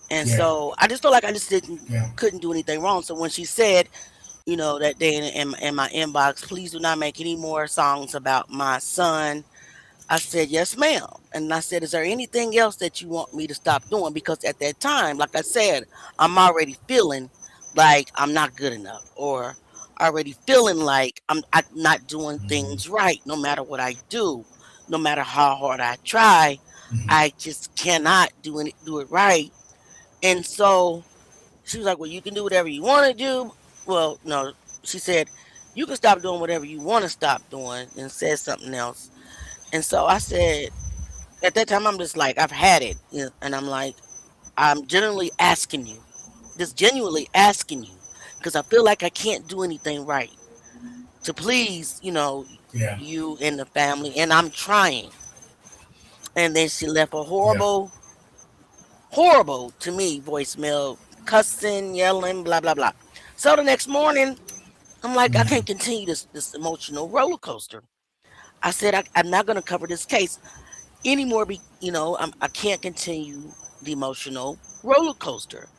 And Yeah. so I just felt like I just didn't Yeah. couldn't do anything wrong. So when she said, that day in my inbox, please do not make any more songs about my son, I said, "Yes, ma'am." And I said, "Is there anything else that you want me to stop doing?" Because at that time, like I said, I'm already feeling like I'm not good enough, or already feeling like I'm not doing Mhm. things right. No matter what I do, no matter how hard I try, Mhm. I just cannot do it right. And so she was like, "Well, you can do whatever you want to do." Well, no, she said, "You can stop doing whatever you want to stop doing," and said something else. And so I said, at that time, I'm just like, I've had it. And I'm like, I'm genuinely asking you, because I feel like I can't do anything right to please, Yeah. you and the family. And I'm trying. And then she left a Yeah. horrible, horrible to me voicemail, cussing, yelling, blah, blah, blah. So the next morning, I'm like, I Mhm. can't continue this emotional roller coaster. I said, I'm not going to cover this case anymore. I can't continue the emotional roller coaster.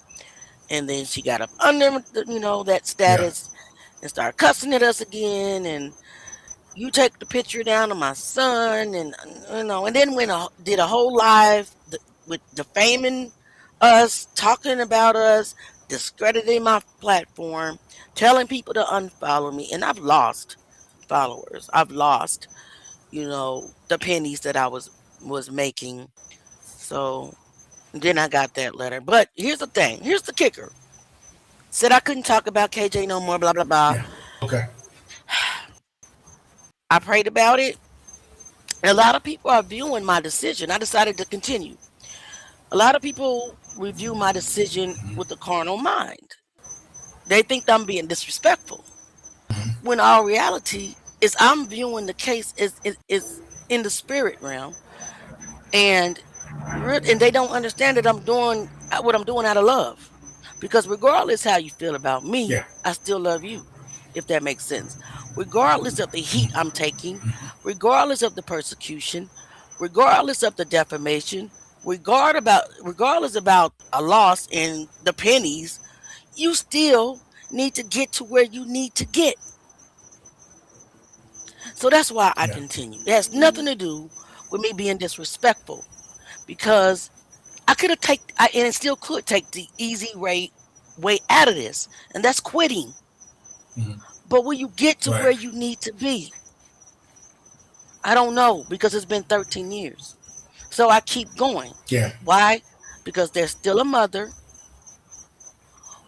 And then she got up under that Yeah. status and started cussing at us again. And you take the picture down of my son, and and then did a whole live with defaming us, talking about us, discrediting my platform, telling people to unfollow me, and I've lost followers. I've lost the pennies that I was making. So then I got that letter. But here's the thing. Here's the kicker. Said I couldn't talk about KJ no more, blah, blah, blah. Yeah. Okay. I prayed about it. And a lot of people are viewing my decision. I decided to continue. A lot of people review my decision with a carnal mind. They think I'm being disrespectful, when all reality is I'm viewing the case is in the spirit realm, and and they don't understand that I'm doing what I'm doing out of love. Because regardless how you feel about me, Yeah. I still love you, if that makes sense. Regardless of the heat I'm taking, regardless of the persecution, regardless of the defamation, regardless about a loss in the pennies, you still need to get to where you need to get. So that's why I Yeah. continue. It has nothing to do with me being disrespectful, because I could have and still could take the easy way out of this, and that's quitting. Mhm. But will you get to Right. where you need to be? I don't know, because it's been 13 years. So I keep going. Yeah. Why? Because there's still a mother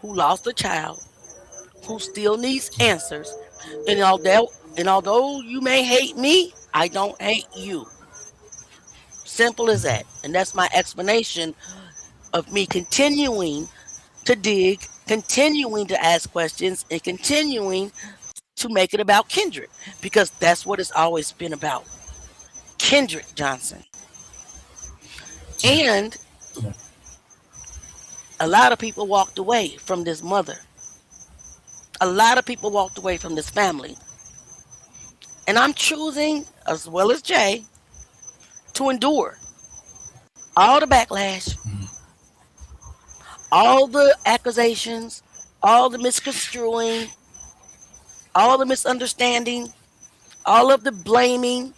who lost a child who still needs answers. And although you may hate me, I don't hate you. Simple as that. And that's my explanation of me continuing to dig, continuing to ask questions, and continuing to make it about Kendrick, because that's what it's always been about. Kendrick Johnson. Yeah. And Yeah. a lot of people walked away from this mother. A lot of people walked away from this family. And I'm choosing, as well as Jay, to endure all the backlash, all the accusations, all the misconstruing, all the misunderstanding, all of the blaming,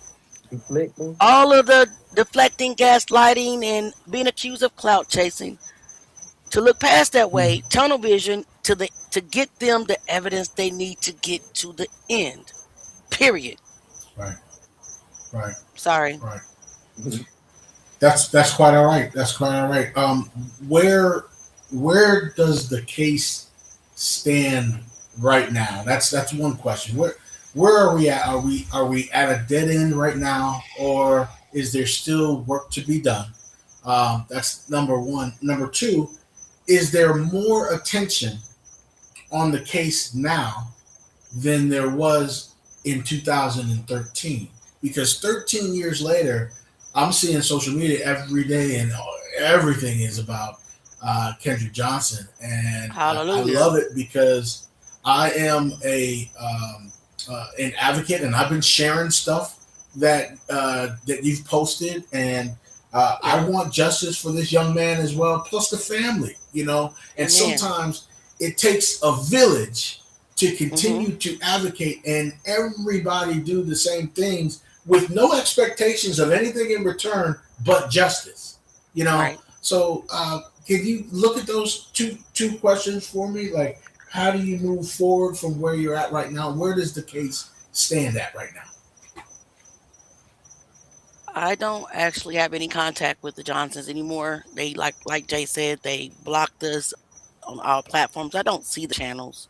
Deflecting. all of the deflecting, gaslighting, and being accused of clout chasing, to look past that Mhm. way, tunnel vision, to get them the evidence they need to get to the end. Period. Right. Right. Sorry. Right. That's quite all right. That's quite all right. Where where does the case stand right now? That's one question. Where are we at? Are we at a dead end right now, or is there still work to be done? That's number one. Number two, is there more attention on the case now than there was in 2013? Because 13 years later, I'm seeing social media every day, and everything is about Kendrick Johnson, and I Hallelujah. love it because I am an advocate, and I've been sharing stuff that you've posted, and I Yeah. want justice for this young man as well, plus the family, and Amen. sometimes it takes a village to Hmm. continue to advocate, and everybody do the same things with no expectations of anything in return but justice. You know, Right. so can you look at those two questions for me? Like, how do you move forward from where you're at right now? Where does the case stand at right now? I don't actually have any contact with the Johnsons anymore. They, like Jay said, they blocked us on all platforms. I don't see the channels.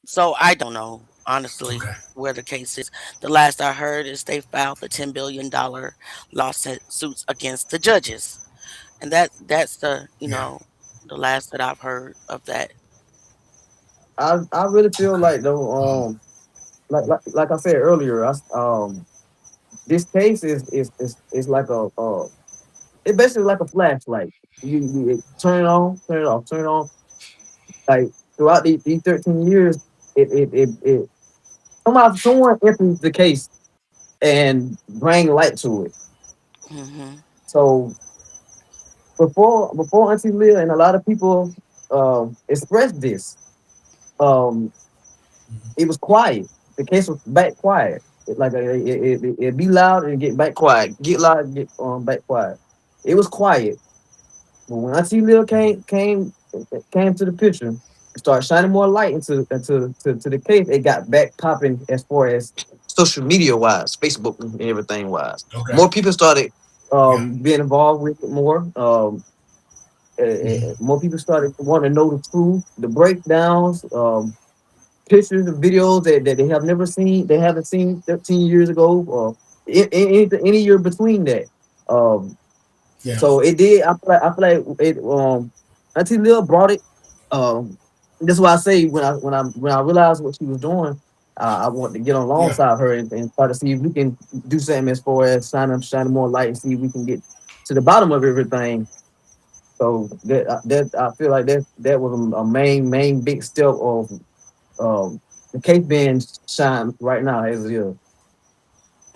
So I don't know, honestly, Okay. where the case is. The last I heard is they filed the $10 billion lawsuits against the judges. And that's Yeah. the last that I've heard of that. I really feel Okay. like though, Um, like I said earlier, this case is like it's basically like a flashlight. You turn it on, turn it off, turn it on. Like throughout these 13 years, it someone enters the case and bring light to it. Hmm. So before Auntie Leah and a lot of people expressed this, um, it was quiet. The case was back quiet. It be loud and get back quiet. Get loud and get back quiet. It was quiet. But when Auntie Lil came to the picture and started shining more light to the case, it got back popping as far as social media wise, Facebook and everything wise. okay. More people started Yeah. being involved with it more. Hmm. More people started wanting to know the truth, the breakdowns, pictures and videos that they have never seen, they haven't seen 13 years ago, or any year between that. Um, Yeah. so it did. I feel like it. Auntie Lil brought it. Um, That's why I say when I realized what she was doing, I want to get Yeah. alongside her and try to see if we can do something as far as shining more light and see if we can get to the bottom of everything. So that I feel like that was a main big step of the case being shine right now as it is.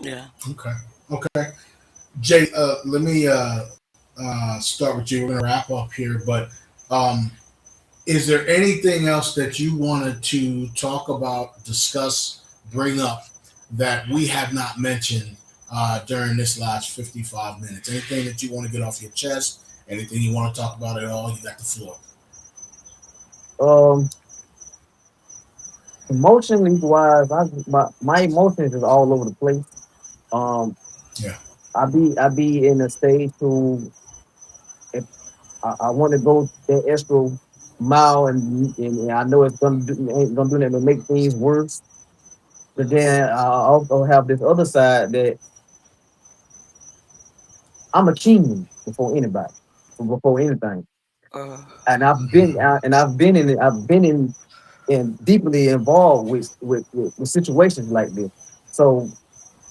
Yeah. Okay. Okay. Jay, let me start with you. We're gonna wrap up here, but um, is there anything else that you wanted to talk about, discuss, bring up that we have not mentioned during this last 55 minutes? Anything that you want to get off your chest? Anything you want to talk about at all? You got the floor. Um, Emotionally wise, my emotions is all over the place. Um, Yeah. I be in a stage to if I want to go that extra mile and I know it's ain't gonna do nothing but make things worse. But then I also have this other side that I'm a king before anybody, before anything. Uh, And I've been Mhm. out and I've been in deeply involved with situations like this. So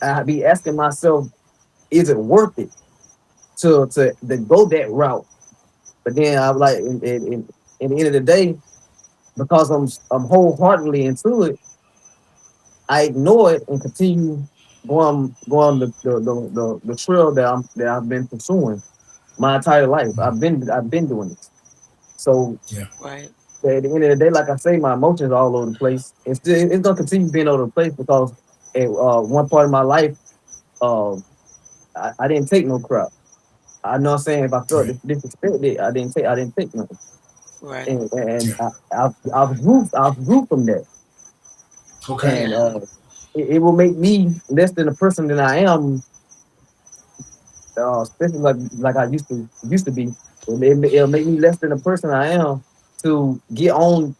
I be asking myself, is it worth it to go that route? But then I'm like, in the end of the day, because I'm wholeheartedly into it, I ignore it and continue going the trail that I've been pursuing my entire life. I've been doing this. So Yeah. right. at the end of the day, like I say, my emotions are all over the place. It's gonna continue being all over the place because at one part of my life, uh, I didn't take no crap. I know what I'm saying. If I felt Right. disrespected, I didn't take nothing. Right. And Yeah. I've grew from that. Okay. And Yeah. it will make me less than the person that I am, especially like I used to be. It'll make me less than the person I am to get on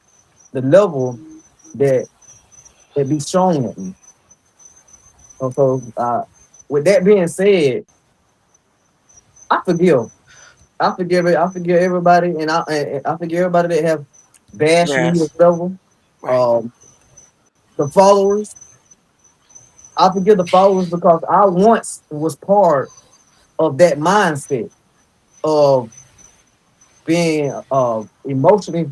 the level that that be shown at me. So with that being said, I forgive. I forgive everybody, and I forgive everybody that have bashed me or Yes. whatever. Right. Um, the followers, I forgive the followers because I once was part of that mindset of being emotionally.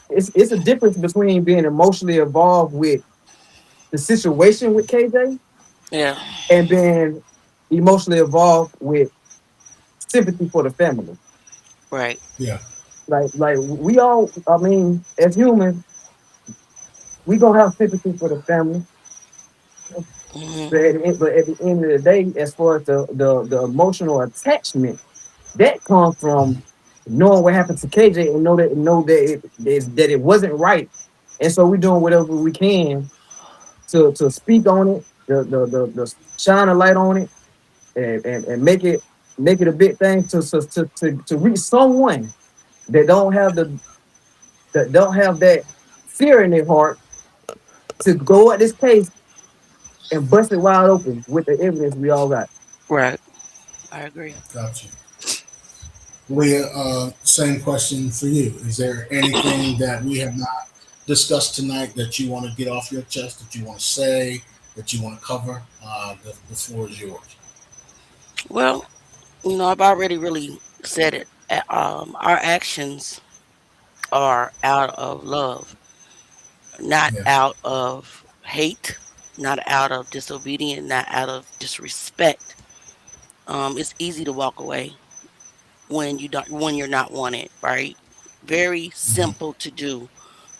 It's a difference between being emotionally involved with the situation with KJ Yeah. and being emotionally involved with sympathy for the family. Right. Yeah. Like we all, I mean, as humans, we gonna have sympathy for the family. Hmm. But at the end of the day, as far as the emotional attachment, that comes from knowing what happened to KJ and know that it wasn't right. And so we're doing whatever we can to speak on it, the shine a light on it and make it a big thing to reach someone that don't have that fear in their heart to go at this case and bust it wide open with the evidence we all got. Right. I agree. Gotcha. Leah, same question for you. Is there anything that we have not discussed tonight that you want to get off your chest, that you want to say, that you want to cover? The floor is yours. Well, I've already really said it. Our actions are out of love, not Yeah. out of hate, not out of disobedience, not out of disrespect. It's easy to walk away when you're not wanted, right? Very Hmm. simple to do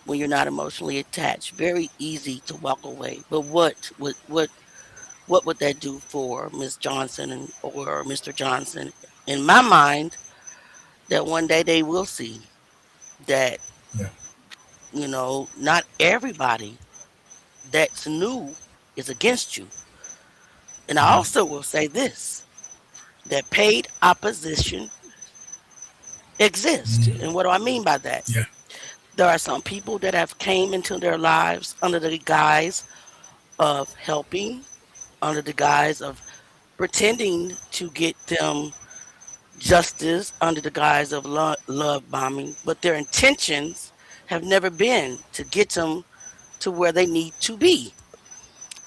when you're not emotionally attached. Very easy to walk away. But what would that do for Miss Johnson or Mr. Johnson? In my mind, that one day they will see that Yeah. not everybody that's new is against you. And I Hmm. also will say this, that paid opposition exists. Hmm. And what do I mean by that? Yeah. There are some people that have came into their lives under the guise of helping, under the guise of pretending to get them justice, under the guise of love bombing, but their intentions have never been to get them to where they need to be.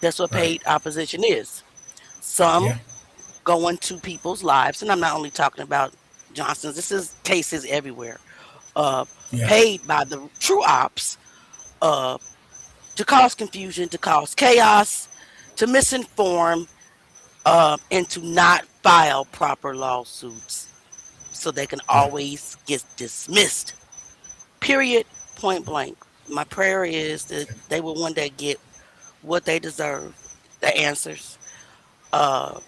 That's what Right. paid opposition is. Some Yeah. go into people's lives, and I'm not only talking about Johnson's. This is cases everywhere. Uh, Yeah. Paid by the true ops uh, to cause confusion, to cause chaos, to misinform, and to not file proper lawsuits so they can Yeah. always get dismissed. Period. Point blank. My prayer is that they will one day get what they deserve, the answers, uh,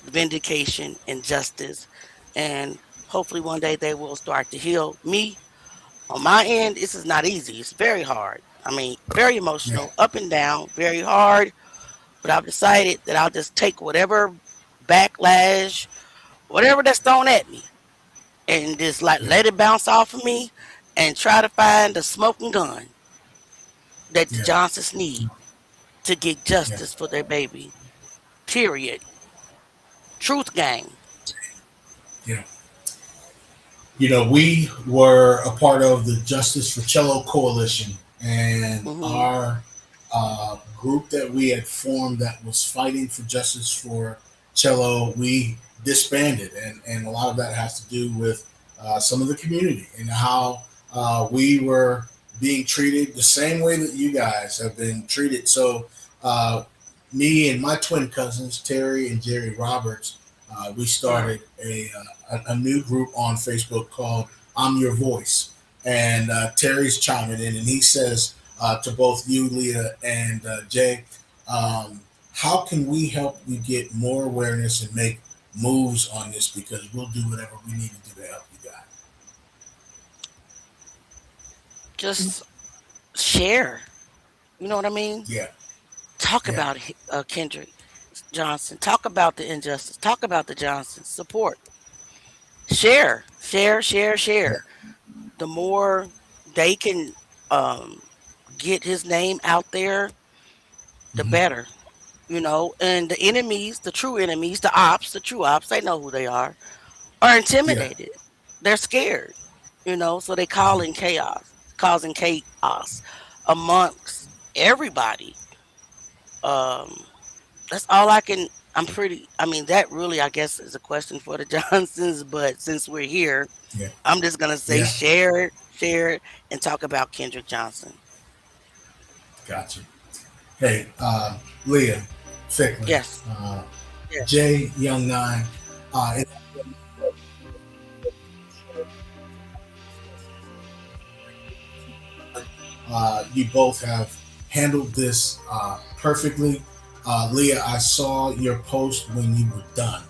vindication, and justice. And hopefully one day they will start to heal. Me, on my end, this is not easy. It's very hard. I mean, very Yeah. emotional, up and down, very hard. But I've decided that I'll just take whatever backlash, whatever that's thrown at me, and just like Yeah. let it bounce off of me and try to find the smoking gun that the Yeah. Johnsons need to get Yeah. justice for their baby. Period. Truth gang. Yeah. We were a part of the Justice for Cello Coalition, and Hmm. our group that we had formed that was fighting for justice for cello, we disbanded, and a lot of that has to do with some of the community and how we were being treated the same way that you guys have been treated. So, uh, me and my twin cousins, Terry and Jerry Roberts, we Yeah. started a new group on Facebook called I'm Your Voice. And Terry's chiming in, and he says to both you, Leah, and Jay, um, how can we help you get more awareness and make moves on this? Because we'll do whatever we need to do to help you guys. Just share. You know what I mean? Yeah, Talk yeah, about Kendrick Johnson. Talk about the injustice. Talk about the Johnsons. Support. Share. Share. Share. yeah, Share. The more they can um, get his name out there, the hmm, better. And the enemies, the true enemies, the ops, the true ops, they know who they are yeah, intimidated. They're scared, so they call in chaos, causing chaos amongst everybody. Um, that's all I can. I mean, that really, I guess, is a question for the Johnsons, but since we're here, yeah, I'm just going to say yeah. share it, and talk about Kendrick Johnson. Gotcha. Hey, Leah, Ficklin, Yes. uh, Jay, Young Nine. It's you both have handled this perfectly. Leah, I saw your post when you were done,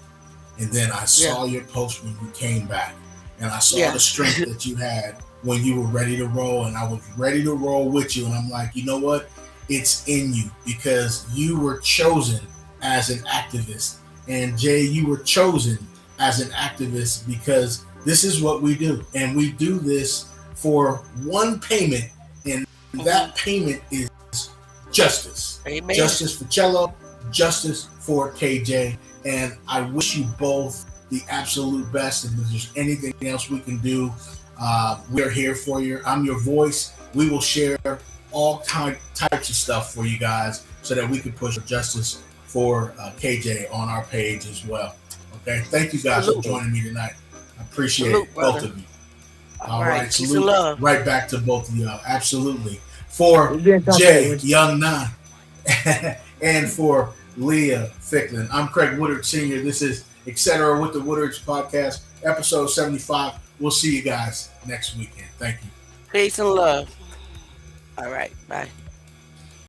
and then I Yeah. saw your post when you came back, and I saw the Yeah. strength that you had when you were ready to roll, and I was ready to roll with you. And I'm like, you know what? It's in you because you were chosen as an activist, and Jay, you were chosen as an activist because this is what we do, and we do this for one payment, and Hmm. that payment is justice. Amen. Justice for Cello, justice for KJ. And I wish you both the absolute best. And if there's anything else we can do, we're here for you. I'm your voice. We will share all types of stuff for you guys so that we can push for justice for KJ on our page as well. Okay. Thank you guys for Salute. joining me tonight. I appreciate Salute, it, both brother. of you. All All right. right, Peace and salute love. right back to both of y'all. Absolutely. For We'll be in contact Jay with you. Young Nine and for Leah Ficklin, I'm Craig Woodard Sr. This is Etcetera with the Woodards podcast, episode 75. We'll see you guys next weekend. Thank you. Peace and love. All right. Bye.